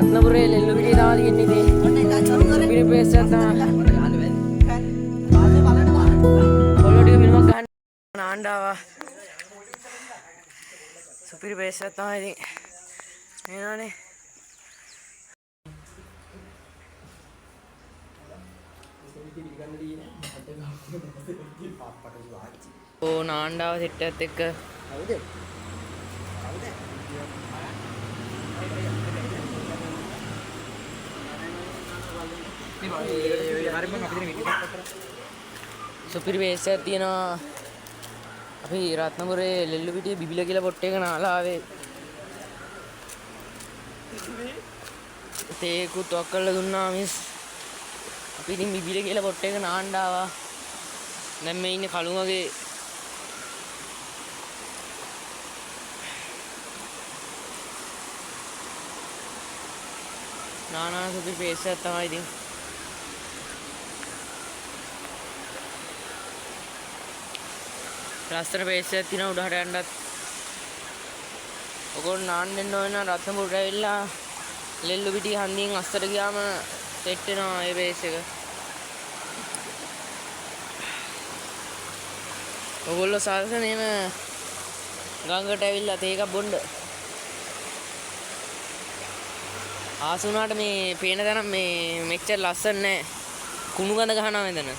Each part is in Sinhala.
රත්නපුරේ ලෙල්ලු පිටිය තමයි තියෙන්නේ. පිරි ප්‍රේස් එකක් තමයි. කොල්ලෝ ටික ෆිල්මක් ගහන්න නාන්න ආවා. සුපිරි ප්‍රේස් එකක් තමයි ඉතින්. එනවනේ. ඕ නාන්න ආවා සෙට් එකත් එක්ක. හවුද? සුපිරි ප්‍රේස් එකක් තියෙනවා. අපි රත්නපුරේ ලෙල්ලු පිටියේ බිබිල කියලා පොට් එක නාලා ආවේ. තේකුත් වක් කරලා දුන්නා මිස්. අපි ඉතින් බිබිල කියලා පොට් එක නාන්න ආවා. දැන් මේ ඉන්නේ කලුන් වගේ. නානා සුපිරි ප්‍රේස් එකක් තමයි ඉතින්. ලස්සන ප්‍රේස් එකක් තියෙනවා උඩහට යන්නත්. ඔයගොල්ලෝ නාන්න එන්න ඕන නම් රත්නපුරට ඇවිල්ලා ලෙල්ලු පිටිය හන්දියෙන් අස්සට ගියාම සෙට් වෙනවා මේ ප්‍රේස් එක. ඔයගොල්ලෝ සාසනෙම ගඟට ඇවිල්ලා තේ එකක් බොන්න. ආස වුණාට මේ පේන තරම් මේ මෙච්චර ලස්සන නෑ. කුණු ගඳ ගහනවා මෙතන.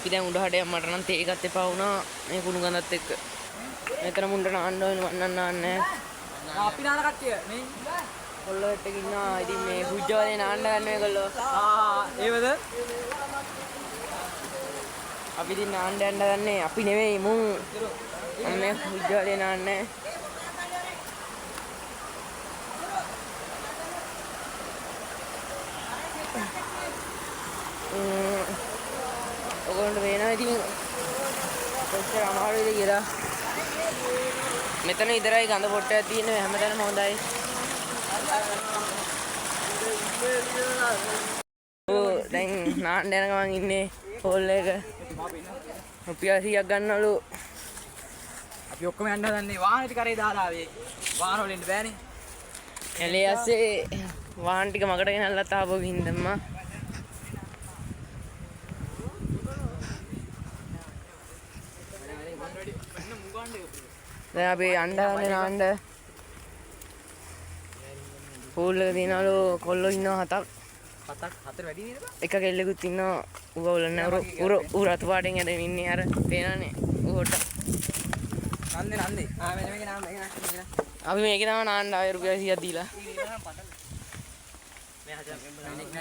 අපි දැන් උඩහට යන්න මට නම් තේ එකක් එපා වුණා මේ කුණු ගඳත් එක්ක. මෙතන මුණ්ඩ නාන්න ඕනේ මන්නන්න නාන්නේ. අපි නාන කට්ටිය මේ කොල්ලෝ එක්ක ඉන්නවා. ඉතින් මේ හුජ්ජවලේ නාන්න ගන්න මේගොල්ලෝ. ඒවද? අපි ඉතින් නාන්න යන්න ගන්නේ. අපි නෙවෙයි මුන්. මේ හුජ්ජවලේ නාන්නේ. ඔයගොල්ලන්ට වෙනවා ඉතින් කොච්චර අමාරුද කියලා. මෙතන විතරයි ගඳ පොට්ටයක් තියෙන්නේ. හැමතැනම හොඳයි. දැන් නාන්න යන ගමන් ඉන්නේ හෝල් එක. රුපියල් 100ක් ගන්නවලු. අපි ඔක්කොම යන්න හදන්නේ වාහන ටික කරේ දාලා ආවේ. වාහන වලින් එන්න බෑනේ. එලේ ඇස්සේ වාහන ටික මගට ගෙනල්ලා තාපෝ ගිහින් දැම්මා. දැන් අපි යන්න ගන්නේ නාන්න. පූල් එක දිනවලු කොල්ලෝ ඉන්නවා 7ක්. 4 වැඩි නේද? එක කෙල්ලෙකුත් ඉන්නවා. ඌ වලන්නේ ඌ රතු පාටෙන් ඇදගෙන ඉන්නේ අර පේනවනේ ඌට. නන්දේ. මෙන්න මේකේ නාම මේක. අපි මේකේ තමයි නාන්න ආවේ රුපියල් 100ක් දීලා. මේ හදා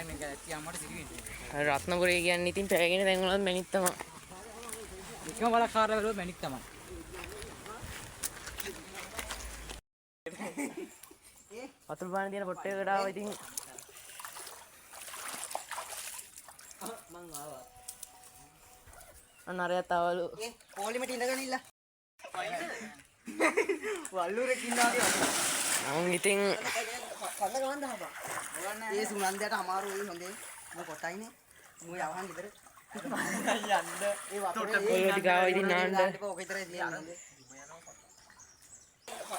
මේක තියම්මට සිටින්නේ. රත්නපුරේ කියන්නේ ඉතින් පැයගෙන දැන් වලත් මැනික් තමයි. එකම බලක් කාර්ය වල මැනික් තමයි. වතුර පාන තියෙන පොට් එකකට ආවා ඉතින්. මං ආවා. අන්න අරයත් ආවලු. පොලිමට ඉඳගෙන ඉන්න. වල්ලුරේ ඉන්නවා කියලා. මම ඉතින් කන්න ගමන් දහපන්. ඒ සුනන්දයට අමාරු වෙයි හොඳේ. මම කොටයිනේ. මම යවහන් ගෙදර. යන්න. ඒ වතුරේ කොල්ලෝ ටික ආවා ඉතින් නාන්න. ඕක විතරයි තියෙන්නේ.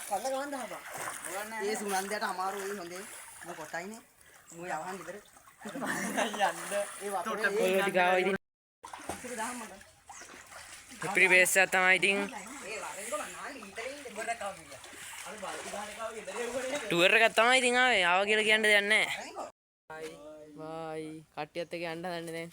කන්න ගමන් දහපන්. ඒ සුනන්දයට අමාරු වෙයි හොඳේ. මම කොටයිනේ. මම යවහන් ගෙදර. යන්න. ඒ වතුරේ කොල්ලෝ ටික ආවා ඉතින්. සුපිරි ප්‍රේස් එකක් තමයි ඉතින්. ටුවර් එකක් තමයි ඉතින් ආවේ. ආවා කියලා කියන්න දෙයක් නැහැ. බයි. කට්ටියත් එක්ක යන්න හදන්නේ දැන්.